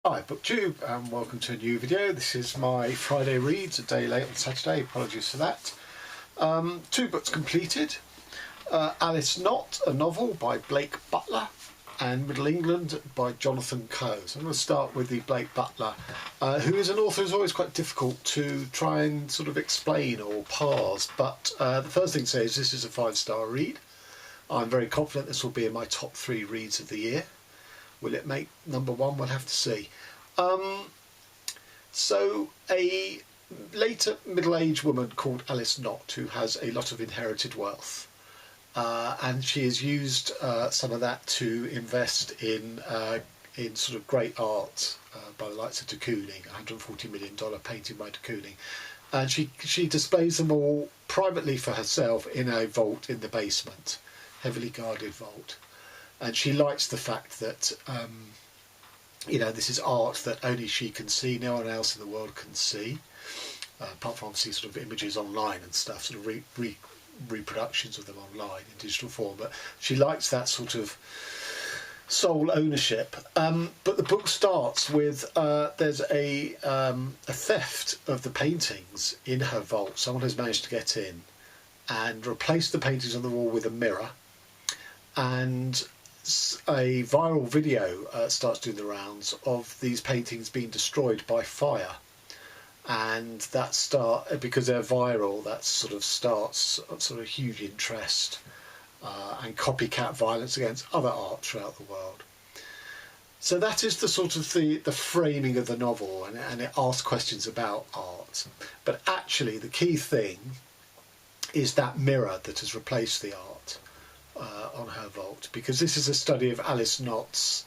Hi BookTube and welcome to a new video. This is my Friday reads, a day late on Saturday, apologies for that. Two books completed. Alice Knott, a novel by Blake Butler, and Middle England by Jonathan Coe. So I'm going to start with the Blake Butler, who is an author who's always quite difficult to try and sort of explain or parse, but the first thing to say is this is a 5-star read. I'm very confident this will be in my top 3 reads of the year. Will it make number 1? We'll have to see. So a later middle-aged woman called Alice Knott, who has a lot of inherited wealth, and she has used some of that to invest in sort of great art by the likes of de Kooning, $140 million painting by de Kooning, and she displays them all privately for herself in a vault in the basement, heavily guarded vault. And she likes the fact that, this is art that only she can see, no one else in the world can see, apart from obviously sort of images online and stuff, sort of reproductions of them online in digital form. But she likes that sort of sole ownership. But the book starts with there's a theft of the paintings in her vault. Someone has managed to get in and replace the paintings on the wall with a mirror, and a viral video starts doing the rounds of these paintings being destroyed by fire, and because they're viral, that sort of starts sort of huge interest and copycat violence against other art throughout the world. So that is the sort of the framing of the novel, and it asks questions about art, but actually the key thing is that mirror that has replaced the art on her vault, because this is a study of Alice Knott's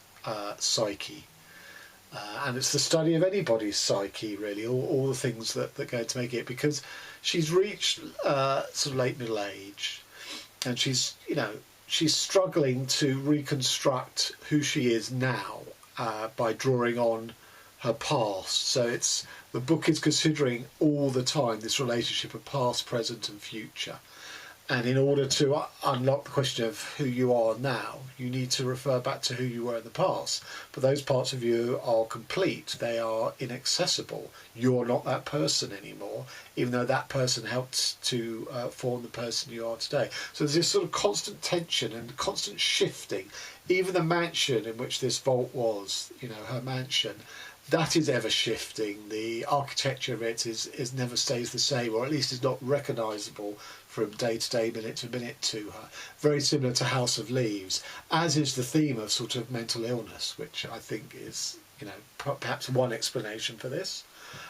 psyche, and it's the study of anybody's psyche really, all the things that go to make it, because she's reached sort of late middle age, and she's struggling to reconstruct who she is now by drawing on her past. So the book is considering all the time this relationship of past, present and future. And in order to unlock the question of who you are now, you need to refer back to who you were in the past. But those parts of you are complete. They are inaccessible. You're not that person anymore, even though that person helped to form the person you are today. So there's this sort of constant tension and constant shifting. Even the mansion in which this vault was, her mansion, that is ever shifting. The architecture of it is never stays the same, or at least is not recognisable from day to day, minute to minute to her. Very similar to House of Leaves, as is the theme of sort of mental illness, which I think is, perhaps one explanation for this.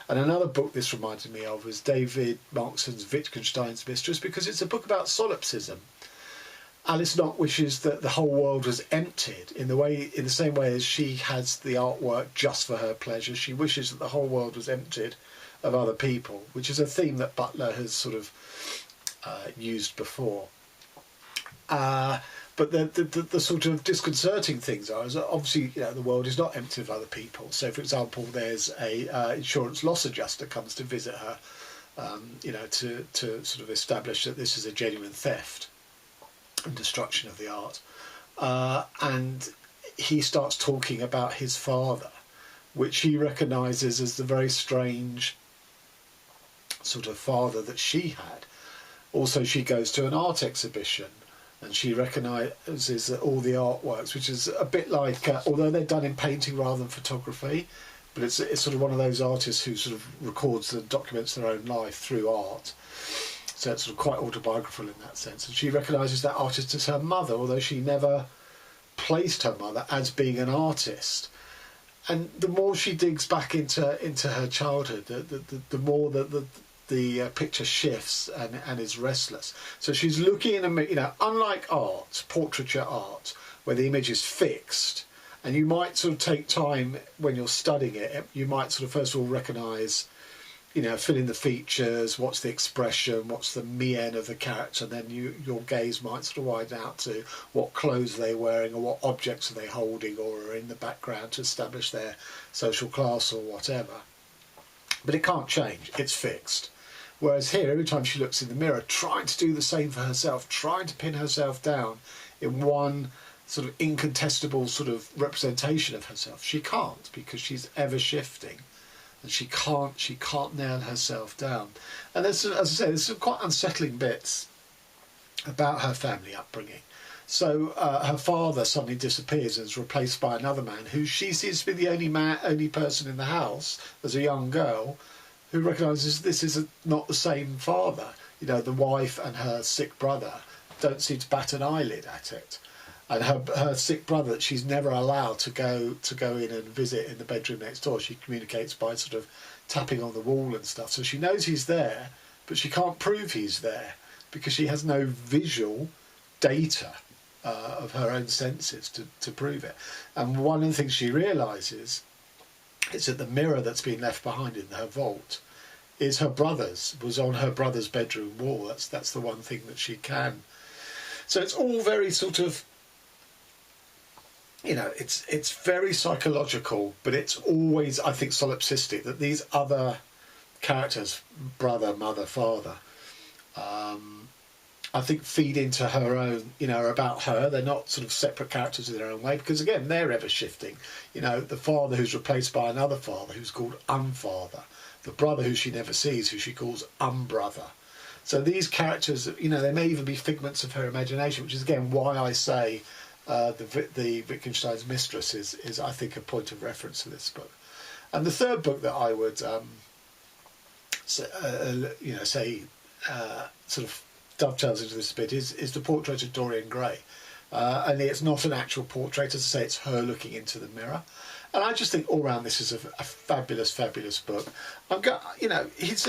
And another book this reminded me of was David Markson's Wittgenstein's Mistress, because it's a book about solipsism. Alice Knott wishes that the whole world was emptied in the same way as she has the artwork just for her pleasure. She wishes that the whole world was emptied of other people, which is a theme that Butler has sort of used before. But the sort of disconcerting things are obviously the world is not empty of other people. So for example, there's a insurance loss adjuster comes to visit her, to sort of establish that this is a genuine theft and destruction of the art, and he starts talking about his father, which he recognises as the very strange sort of father that she had. Also, she goes to an art exhibition and she recognises that all the artworks, which is a bit like, although they're done in painting rather than photography, but it's sort of one of those artists who sort of records and documents their own life through art. So it's sort of quite autobiographical in that sense. And she recognises that artist as her mother, although she never placed her mother as being an artist. And the more she digs back into her childhood, the more the picture shifts and is restless. So she's looking at unlike art, portraiture art, where the image is fixed, and you might sort of take time when you're studying it. You might sort of first of all recognise, fill in the features, what's the expression, what's the mien of the character, and then your gaze might sort of widen out to what clothes they're wearing or what objects are they holding or are in the background to establish their social class or whatever. But it can't change, it's fixed. Whereas here, every time she looks in the mirror, trying to do the same for herself, trying to pin herself down in one sort of incontestable sort of representation of herself. She can't, because she's ever shifting, and she can't nail herself down. And there's, as I say, there's some quite unsettling bits about her family upbringing. So her father suddenly disappears and is replaced by another man who she sees to be the only person in the house as a young girl who recognises this is not the same father. You know, the wife and her sick brother don't seem to bat an eyelid at it. And her sick brother, that she's never allowed to go in and visit in the bedroom next door. She communicates by sort of tapping on the wall and stuff. So she knows he's there, but she can't prove he's there because she has no visual data of her own senses to prove it. And one of the things she realises is that the mirror that's been left behind in her vault is was on her brother's bedroom wall. That's the one thing that she can. So it's all very sort of, you know, it's very psychological, but it's always, I think, solipsistic, that these other characters, brother, mother, father, I think feed into her own, you know, are about her. They're not sort of separate characters in their own way, because again, they're ever shifting. You know, the father who's replaced by another father who's called Unfather, the brother who she never sees, who she calls Unbrother. So these characters, you know, they may even be figments of her imagination, which is again why I say the Wittgenstein's Mistress is I think a point of reference to this book. And the third book that I would say sort of dovetails into this bit is the portrait of Dorian Gray. Only it's not an actual portrait, as I say, it's her looking into the mirror. And I just think all round this is a fabulous, fabulous book. You know, his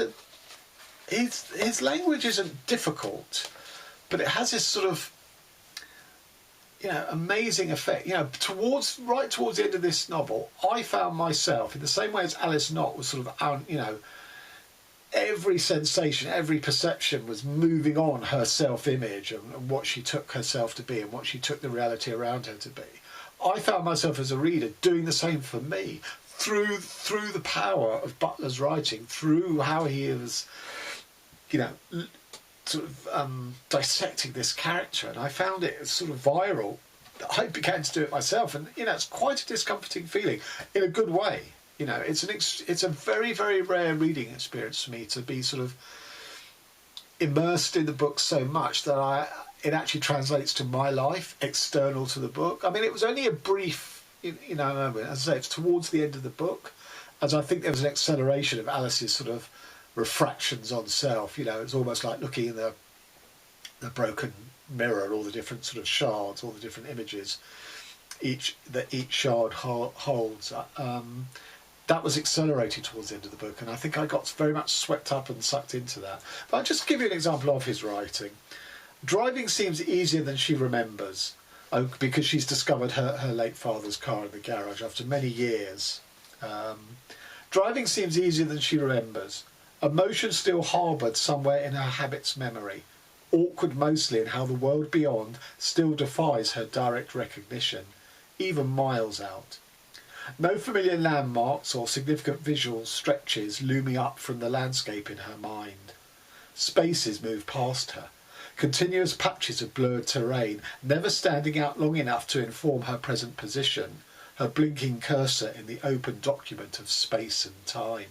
language isn't difficult, but it has this sort of, you know, amazing effect. You know, right towards the end of this novel, I found myself, in the same way as Alice Knott was sort of, you know, every sensation, every perception was moving on her self-image and what she took herself to be and what she took the reality around her to be. I found myself as a reader doing the same for me through the power of Butler's writing, through how he was, you know, sort of dissecting this character, and I found it sort of viral. I began to do it myself, and you know, it's quite a discomforting feeling in a good way. You know, it's a very, very rare reading experience for me to be sort of immersed in the book so much that it actually translates to my life external to the book. I mean, it was only a brief, you know, moment. As I say, it's towards the end of the book, as I think there was an acceleration of Alice's sort of refractions on self. You know, it's almost like looking in the broken mirror, all the different sort of shards, all the different images each shard holds. That was accelerated towards the end of the book, and I think I got very much swept up and sucked into that. But I'll just give you an example of his writing. Driving seems easier than she remembers, because she's discovered her late father's car in the garage after many years. Driving seems easier than she remembers. Emotion still harboured somewhere in her habit's memory, awkward mostly in how the world beyond still defies her direct recognition, even miles out. No familiar landmarks or significant visual stretches looming up from the landscape in her mind. Spaces move past her, continuous patches of blurred terrain, never standing out long enough to inform her present position, her blinking cursor in the open document of space and time.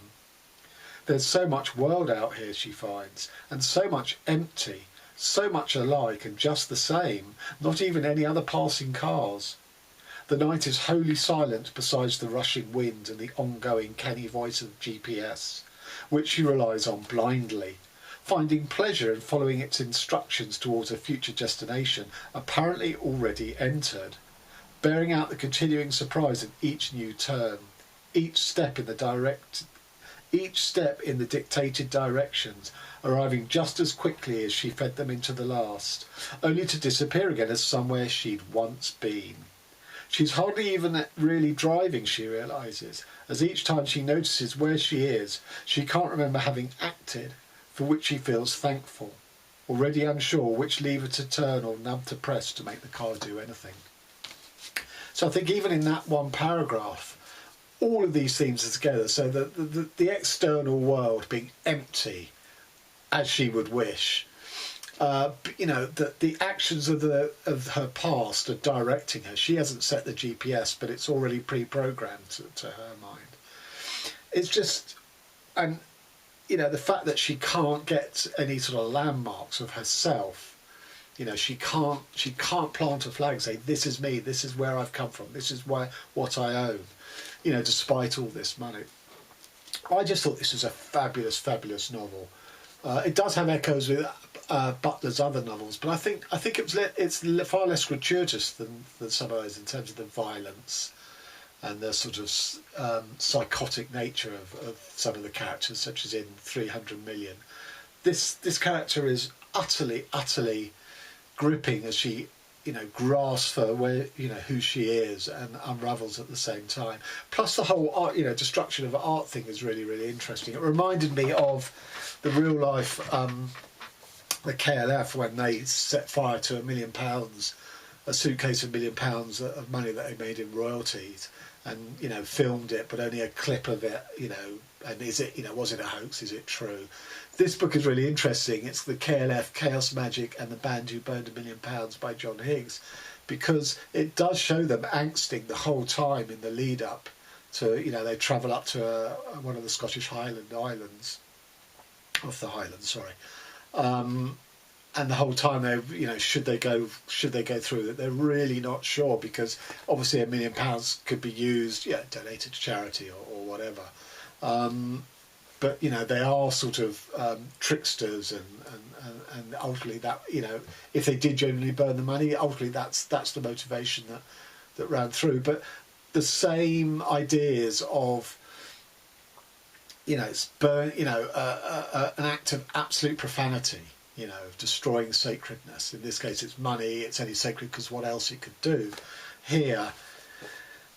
There's so much world out here, she finds, and so much empty, so much alike and just the same, not even any other passing cars. The night is wholly silent besides the rushing wind and the ongoing canny voice of GPS, which she relies on blindly, finding pleasure in following its instructions towards a future destination apparently already entered, bearing out the continuing surprise of each new turn, each step in the dictated directions, arriving just as quickly as she fed them into the last, only to disappear again as somewhere she'd once been. She's hardly even really driving, she realises, as each time she notices where she is, she can't remember having acted, for which she feels thankful, already unsure which lever to turn or knob to press to make the car do anything. So I think even in that one paragraph, all of these themes are together. So the external world being empty, as she would wish, You know, the actions of her past are directing her. She hasn't set the GPS, but it's already pre-programmed to her mind. It's just, and you know, the fact that she can't get any sort of landmarks of herself. You know, she can't plant a flag and say, this is me, this is where I've come from, this is what I own, you know, despite all this money. I just thought this was a fabulous, fabulous novel. It does have echoes with Butler's other novels, but I think it's far less gratuitous than some of those in terms of the violence and the sort of psychotic nature of some of the characters, such as in 300 Million. This character is utterly gripping as she, you know, grasps for where, you know, who she is and unravels at the same time. Plus the whole art, you know, destruction of art thing is really, really interesting. It reminded me of the real life, the KLF, when they set fire to £1 million, a suitcase of £1 million of money that they made in royalties, and, you know, filmed it, but only a clip of it, you know, and is it, you know, was it a hoax, is it true? This book is really interesting. It's the KLF, Chaos Magic and the Band Who Burned £1 Million by John Higgs, because it does show them angsting the whole time in the lead up to, you know, they travel up to one of the Scottish Islands, off the Highlands, sorry. And the whole time they, you know, should they go through it? They're really not sure, because obviously £1 million could be used, yeah, donated to charity or whatever. But you know, they are sort of tricksters, and ultimately that, you know, if they did genuinely burn the money, ultimately that's the motivation that ran through. But the same ideas of, you know, it's burn, you know, an act of absolute profanity, you know, of destroying sacredness. In this case, it's money. It's only sacred because what else it could do. Here,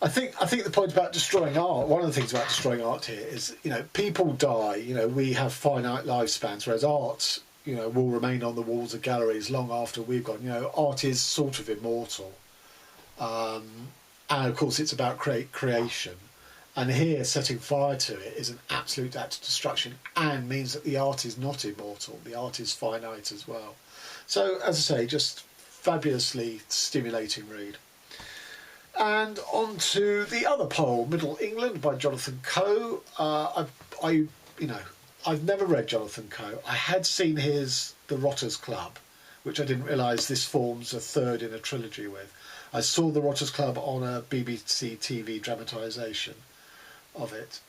I think the point about destroying art, one of the things about destroying art here is, you know, people die, you know, we have finite lifespans, whereas art, you know, will remain on the walls of galleries long after we've gone. You know, art is sort of immortal. And of course it's about creation. And here, setting fire to it is an absolute act of destruction, and means that the art is not immortal. The art is finite as well. So, as I say, just fabulously stimulating read. And on to the other pole, Middle England by Jonathan Coe. I've never read Jonathan Coe. I had seen The Rotters Club, which I didn't realise this forms a third in a trilogy with. I saw The Rotters Club on a BBC TV dramatisation of it.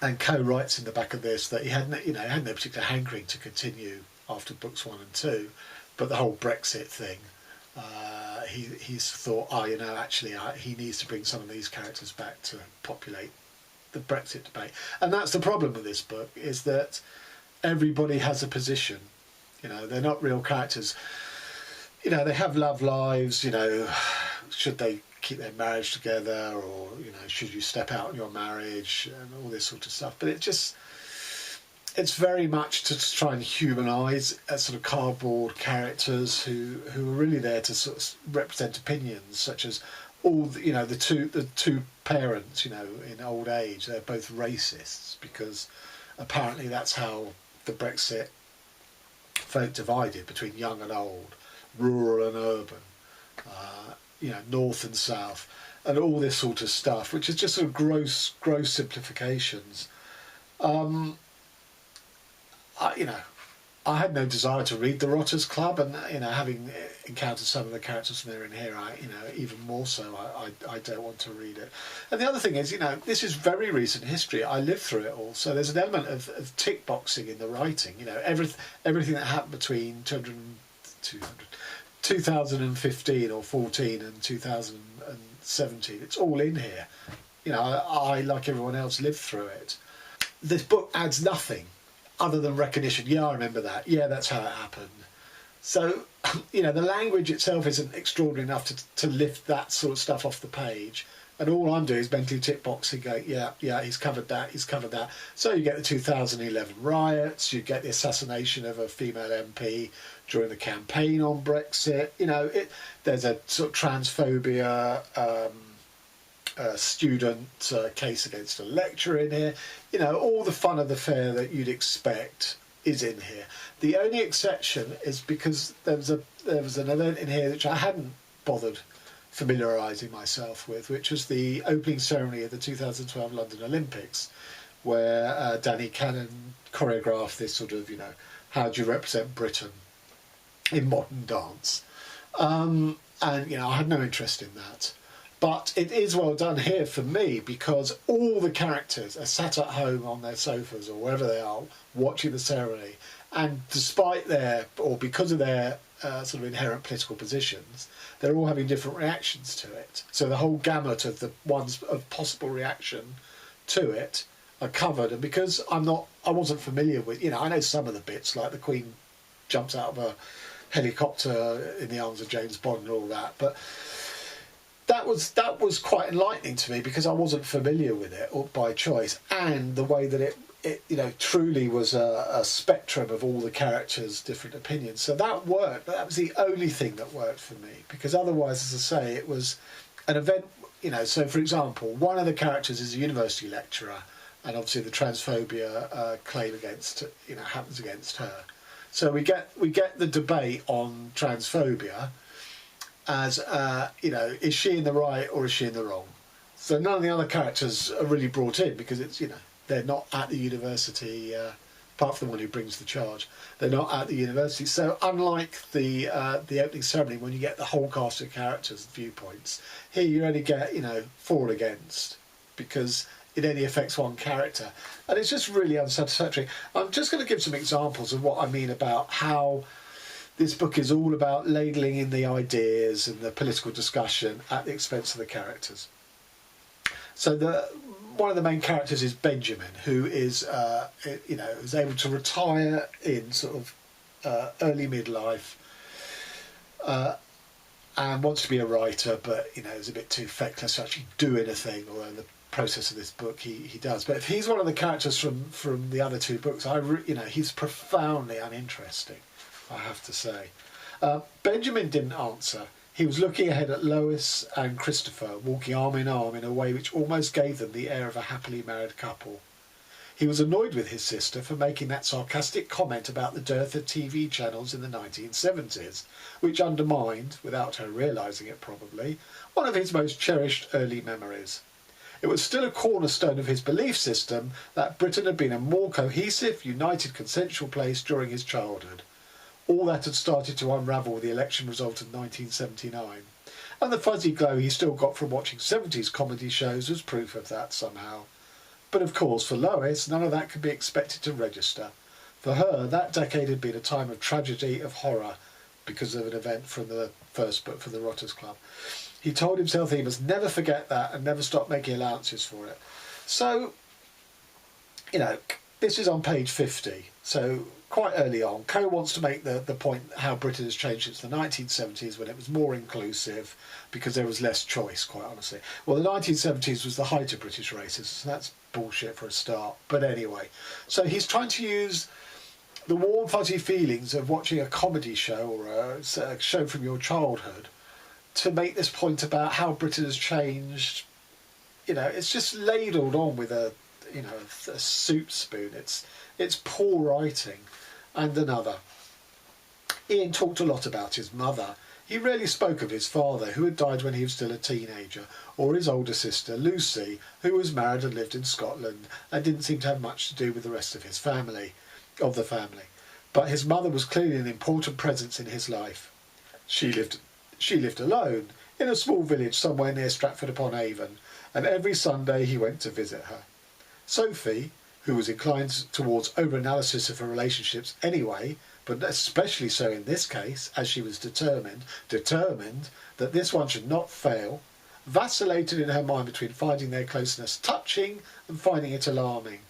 And Coe writes in the back of this that he had no particular hankering to continue after books 1 and 2, but the whole Brexit thing, he's thought, he needs to bring some of these characters back to populate the Brexit debate. And that's the problem with this book, is that everybody has a position. You know, they're not real characters. You know, they have love lives, you know, should they keep their marriage together, or, you know, should you step out on your marriage, and all this sort of stuff. But it's very much to try and humanise sort of cardboard characters who are really there to sort of represent opinions, such as all the, you know, the two parents, you know, in old age, they're both racists, because apparently that's how the Brexit vote divided between young and old, rural and urban, you know, north and south, and all this sort of stuff, which is just sort of gross simplifications. I had no desire to read The Rotters Club, and, you know, having encountered some of the characters from there in here, even more so, I don't want to read it. And the other thing is, you know, this is very recent history. I lived through it all, so there's an element of tick boxing in the writing. You know, everything that happened between 2015 or 14 and 2017, it's all in here. You know, I like everyone else, lived through it. This book adds nothing other than recognition. Yeah, I remember that. Yeah, that's how it happened. So, you know, the language itself isn't extraordinary enough to lift that sort of stuff off the page. And all I'm doing is mentally tick boxing, going, yeah, he's covered that. So you get the 2011 riots, you get the assassination of a female MP during the campaign on Brexit. You know, there's a sort of transphobia student case against a lecturer in here. You know, all the fun of the fair that you'd expect is in here. The only exception is because there was an event in here which I hadn't bothered familiarising myself with, which was the opening ceremony of the 2012 London Olympics, where Danny Cannon choreographed this sort of, how do you represent Britain in modern dance? And, I had no interest in that. But it is well done here for me, because all the characters are sat at home on their sofas or wherever they are watching the ceremony, and despite because of their sort of inherent political positions, they're all having different reactions to it. So the whole gamut of the ones of possible reaction to it are covered. And because I wasn't familiar with, I know some of the bits, like the Queen jumps out of a helicopter in the arms of James Bond and all that, but that was quite enlightening to me, because I wasn't familiar with it, or by choice, and the way that it truly was a spectrum of all the characters' different opinions. So that worked, but that was the only thing that worked for me, because otherwise, as I say, it was an event. So for example, one of the characters is a university lecturer, and obviously the transphobia claim against happens against her. So we get the debate on transphobia as is she in the right or is she in the wrong? So none of the other characters are really brought in, because it's they're not at the university, apart from the one who brings the charge. They're not at the university. So unlike the opening ceremony, when you get the whole cast of characters' viewpoints, here you only get for and against, because it only affects one character, and it's just really unsatisfactory. I'm just going to give some examples of what I mean about how this book is all about ladling in the ideas and the political discussion at the expense of the characters. So one of the main characters is Benjamin, who is is able to retire in sort of early midlife, and wants to be a writer, but is a bit too feckless to actually do anything. Although in the process of this book he does. But if he's one of the characters from the other two books, he's profoundly uninteresting, I have to say. Benjamin didn't answer. He was looking ahead at Lois and Christopher, walking arm in arm in a way which almost gave them the air of a happily married couple. He was annoyed with his sister for making that sarcastic comment about the dearth of TV channels in the 1970s, which undermined, without her realising it probably, one of his most cherished early memories. It was still a cornerstone of his belief system that Britain had been a more cohesive, united, consensual place during his childhood. All that had started to unravel with the election result of 1979, and the fuzzy glow he still got from watching 70s comedy shows was proof of that somehow. But of course, for Lois, none of that could be expected to register. For her, that decade had been a time of tragedy, of horror, because of an event from the first book, from the Rotters Club. He told himself he must never forget that and never stop making allowances for it. So, this is on page 50, so quite early on. Coe wants to make the point how Britain has changed since the 1970s, when it was more inclusive because there was less choice, quite honestly. Well, the 1970s was the height of British racism, so that's bullshit for a start. But anyway, so he's trying to use the warm, fuzzy feelings of watching a comedy show or a show from your childhood to make this point about how Britain has changed. It's just ladled on with a soup spoon. It's poor writing. And another. Ian talked a lot about his mother. He rarely spoke of his father, who had died when he was still a teenager, or his older sister, Lucy, who was married and lived in Scotland and didn't seem to have much to do with the rest of the family. But his mother was clearly an important presence in his life. She lived alone in a small village somewhere near Stratford-upon-Avon, and every Sunday he went to visit her. Sophie, who was inclined towards over-analysis of her relationships anyway, but especially so in this case, as she was determined that this one should not fail, vacillated in her mind between finding their closeness touching and finding it alarming.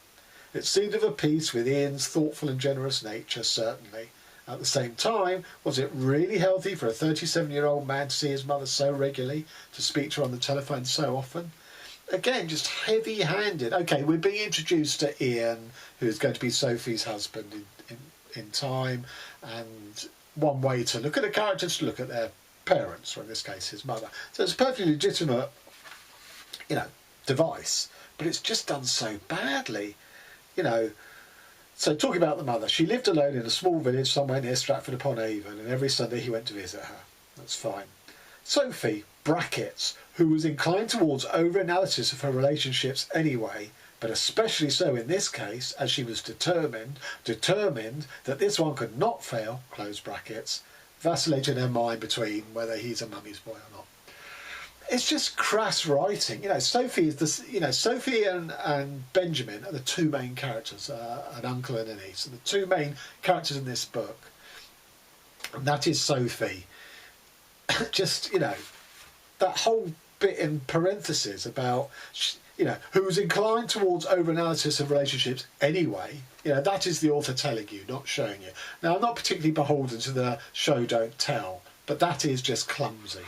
It seemed of a piece with Ian's thoughtful and generous nature, certainly. At the same time, was it really healthy for a 37-year-old man to see his mother so regularly, to speak to her on the telephone so often? Again, just heavy-handed. Okay, we're being introduced to Ian, who's going to be Sophie's husband in time, and one way to look at a character is to look at their parents, or in this case his mother. So it's a perfectly legitimate, device, but it's just done so badly. So talking about the mother, she lived alone in a small village somewhere near Stratford-upon-Avon, and every Sunday he went to visit her. That's fine. Sophie, brackets, who was inclined towards over-analysis of her relationships anyway, but especially so in this case, as she was determined that this one could not fail, close brackets, vacillated her mind between whether he's a mummy's boy or not. It's just crass writing. Sophie is this. Sophie and Benjamin are the two main characters, an uncle and a niece, and the two main characters in this book. And that is Sophie. Just that whole bit in parentheses about who's inclined towards over-analysis of relationships anyway. That is the author telling you, not showing you. Now, I'm not particularly beholden to the show don't tell, but that is just clumsy.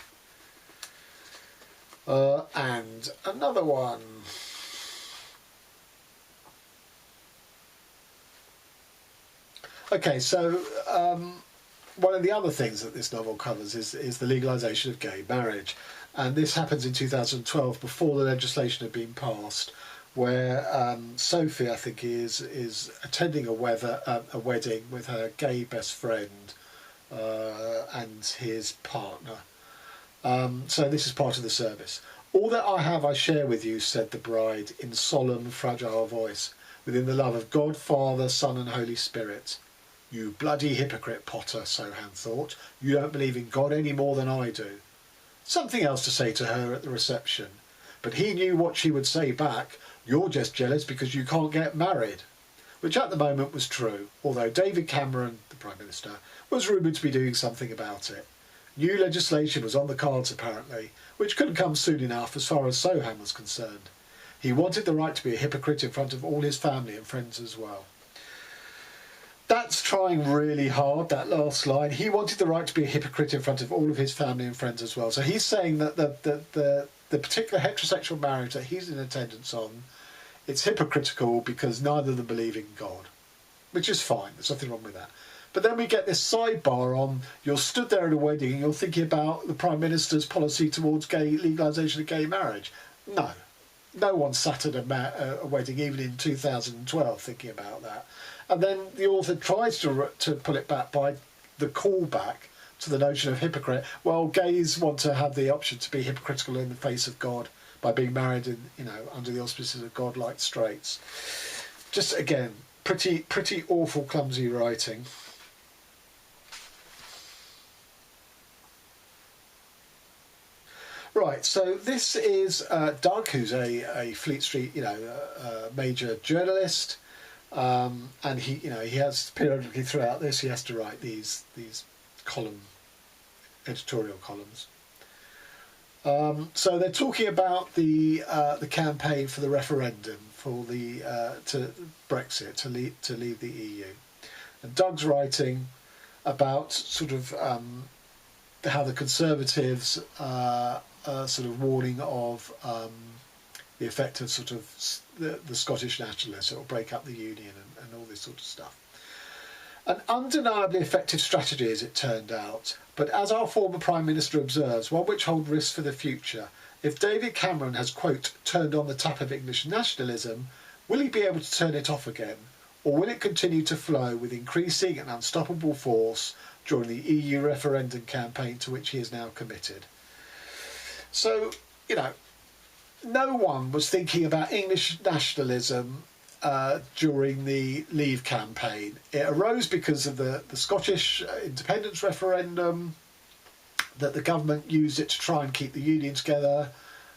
And another one. Okay, so one of the other things that this novel covers is the legalisation of gay marriage. And this happens in 2012, before the legislation had been passed, where Sophie, I think, is attending a wedding with her gay best friend and his partner. So this is part of the service. "All that I have I share with you," said the bride in solemn, fragile voice, "within the love of God, Father, Son and Holy Spirit." "You bloody hypocrite, Potter," Sohan thought. "You don't believe in God any more than I do." Something else to say to her at the reception. But he knew what she would say back. "You're just jealous because you can't get married." Which at the moment was true, although David Cameron, the Prime Minister, was rumoured to be doing something about it. New legislation was on the cards apparently, which couldn't come soon enough as far as Sohan was concerned. He wanted the right to be a hypocrite in front of all his family and friends as well. That's trying really hard, that last line. He wanted the right to be a hypocrite in front of all of his family and friends as well. So he's saying that the particular heterosexual marriage that he's in attendance on, it's hypocritical because neither of them believe in God, which is fine. There's nothing wrong with that. But then we get this sidebar on, you're stood there at a wedding and you're thinking about the Prime Minister's policy towards legalisation of gay marriage. No one sat at a wedding, even in 2012, thinking about that. And then the author tries to pull it back by the callback to the notion of hypocrite. Well, gays want to have the option to be hypocritical in the face of God by being married under the auspices of God, like straights. Just again, pretty awful, clumsy writing. Right, so this is Doug, who's a Fleet Street, major journalist, and he has periodically throughout this he has to write these editorial columns. So they're talking about the campaign for the referendum for to Brexit to leave the EU, and Doug's writing about sort of how the Conservatives sort of warning of the effect of sort of the Scottish nationalists. It will break up the union and all this sort of stuff. An undeniably effective strategy, as it turned out, but as our former Prime Minister observes, one which holds risks for the future. If David Cameron has, quote, turned on the tap of English nationalism, will he be able to turn it off again? Or will it continue to flow with increasing and unstoppable force during the EU referendum campaign to which he is now committed? So, no one was thinking about English nationalism during the Leave campaign. It arose because of the Scottish independence referendum, that the government used it to try and keep the union together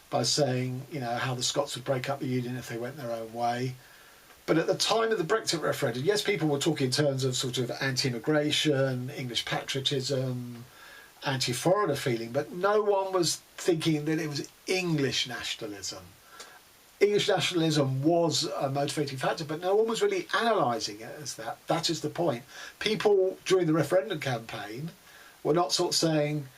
by saying, how the Scots would break up the union if they went their own way. But at the time of the Brexit referendum, yes, people were talking in terms of sort of anti-immigration, English patriotism, anti-foreigner feeling, but no one was thinking that it was English nationalism. English nationalism was a motivating factor, but no one was really analysing it as that. That is the point. People during the referendum campaign were not sort of saying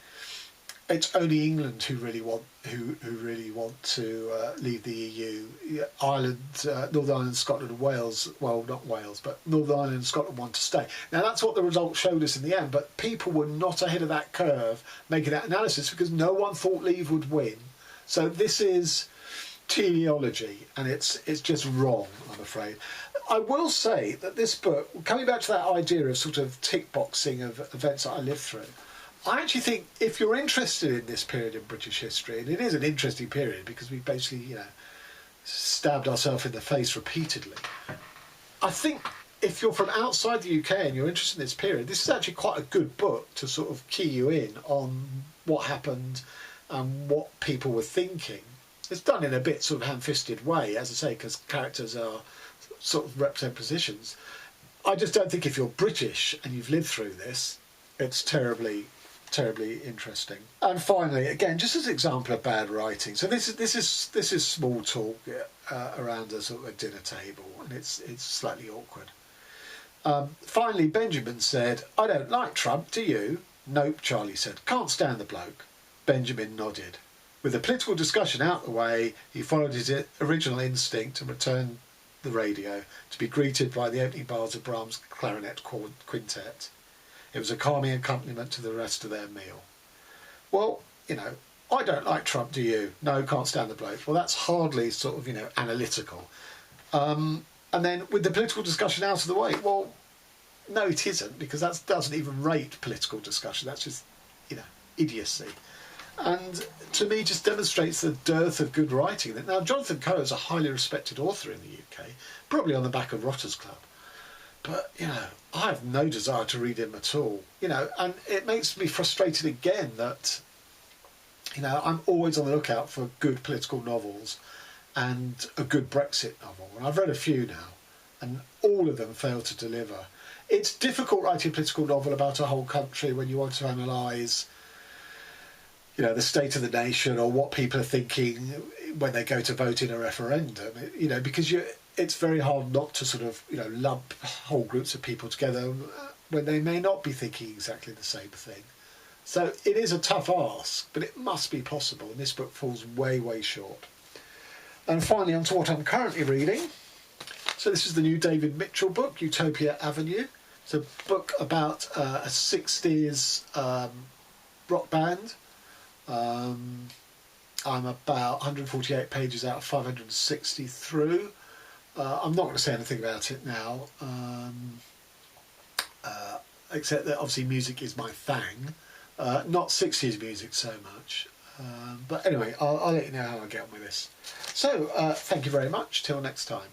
it's only England who really want to leave the EU. Ireland, Northern Ireland, Scotland and Wales, well, not Wales, but Northern Ireland and Scotland want to stay. Now that's what the results showed us in the end, but people were not ahead of that curve making that analysis because no one thought Leave would win. So this is teleology, and it's just wrong, I'm afraid. I will say that this book, coming back to that idea of sort of tick boxing of events that I lived through, I actually think if you're interested in this period in British history, and it is an interesting period because we basically, you know, stabbed ourselves in the face repeatedly. I think if you're from outside the UK and you're interested in this period, this is actually quite a good book to sort of key you in on what happened and what people were thinking. It's done in a bit sort of ham-fisted way, as I say, because characters are sort of represent positions. I just don't think if you're British and you've lived through this, it's terribly interesting. And finally, again, just as an example of bad writing. So this is small talk around a sort of a dinner table, and it's slightly awkward. Finally, Benjamin said, "I don't like Trump, do you?" "Nope," Charlie said. "Can't stand the bloke." Benjamin nodded. With the political discussion out the way, he followed his original instinct and returned the radio to be greeted by the opening bars of Brahms' clarinet quintet. It was a calming accompaniment to the rest of their meal. Well, you know, "I don't like Trump, do you?" "No, can't stand the bloke." Well, that's hardly sort of, you know, analytical. And then with the political discussion out of the way, well, no, it isn't, because that doesn't even rate political discussion. That's just, you know, idiocy. And to me, just demonstrates the dearth of good writing. Now, Jonathan Coe is a highly respected author in the UK, probably on the back of Rotter's Club. But, you know, I have no desire to read him at all. You know, and it makes me frustrated again that, you know, I'm always on the lookout for good political novels and a good Brexit novel. And I've read a few now, and all of them fail to deliver. It's difficult writing a political novel about a whole country when you want to analyse, you know, the state of the nation or what people are thinking when they go to vote in a referendum, you know, because it's very hard not to sort of, you know, lump whole groups of people together when they may not be thinking exactly the same thing. So it is a tough ask, but it must be possible, and this book falls way, way short. And finally, on to what I'm currently reading. So this is the new David Mitchell book, Utopia Avenue. It's a book about a 60s rock band. I'm about 148 pages out of 560 through. I'm not going to say anything about it now, except that obviously music is my thing, not 60s music so much. But anyway, I'll let you know how I get on with this. So, thank you very much. Till next time.